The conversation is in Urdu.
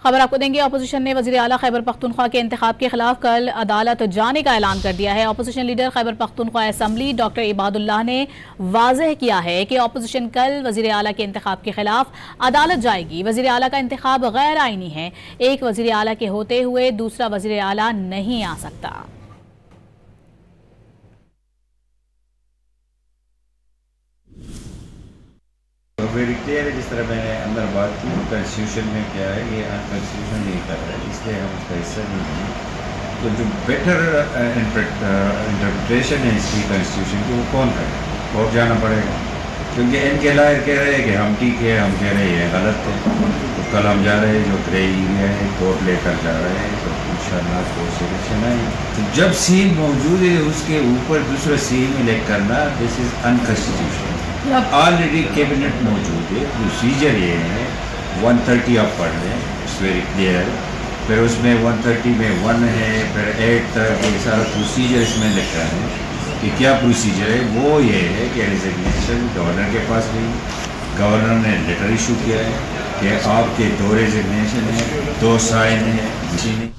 خبر آپ کو دیں گے، اپوزیشن نے وزیر اعلیٰ خیبر پختونخوا کے انتخاب کے خلاف کل عدالت جانے کا اعلان کر دیا ہے۔ Opposition leader Khyber Pakhtunkhwa assembly doctor عباد اللہ نے واضح کیا ہے کہ اپوزیشن کل وزیر اعلیٰ کے انتخاب کے خلاف عدالت جائے گی۔ وزیر اعلیٰ کا انتخاب غیر آئینی ہے، ایک وزیر اعلیٰ کے ہوتے ہوئے دوسرا وزیر اعلیٰ نہیں آ سکتا۔ ویری کلیئر ہے، جس طرح میں نے اندر بات کی، کنسٹیٹیوشن میں کیا ہے، یہ انکنسٹیٹیوشن نہیں کر رہا ہے، اس لیے ہم اس کا حصہ نہیں ہیں۔ تو جو بیٹر انٹرپریٹیشن ہے اس کی کنسٹیٹیوشن کی، وہ کون کرے؟ کورٹ جانا پڑے گا، کیونکہ ان کے لائر کہہ رہے ہیں کہ ہم ٹھیک ہے، ہم کہہ رہے ہیں غلط ہے۔ تو کل ہم جا رہے ہیں، جو کرائیریا ہے کورٹ لے کر جا رہے ہیں، تو انشاءاللہ کورٹ سے الیکشن آئے۔ تو جب سین موجود ہے، اس کے اوپر دوسرا سین الیکٹ کرنا، دس از انکنسٹیٹیوشنل۔ آلریڈی کیبنٹ موجود ہے، پروسیجر یہ ہے 130 آپ پڑھ لیں، اٹس ویری کلیئر۔ پھر اس میں 130 میں 1 ہے، پھر 8 تک یہ سارا پروسیجر اس میں لکھا ہے کہ کیا پروسیجر ہے۔ وہ یہ ہے کہ ریزگنیشن گورنر کے پاس گئی، گورنر نے لیٹر ایشو کیا ہے کہ آپ کے 2 ریزگنیشن ہیں، 2 سائن ہیں۔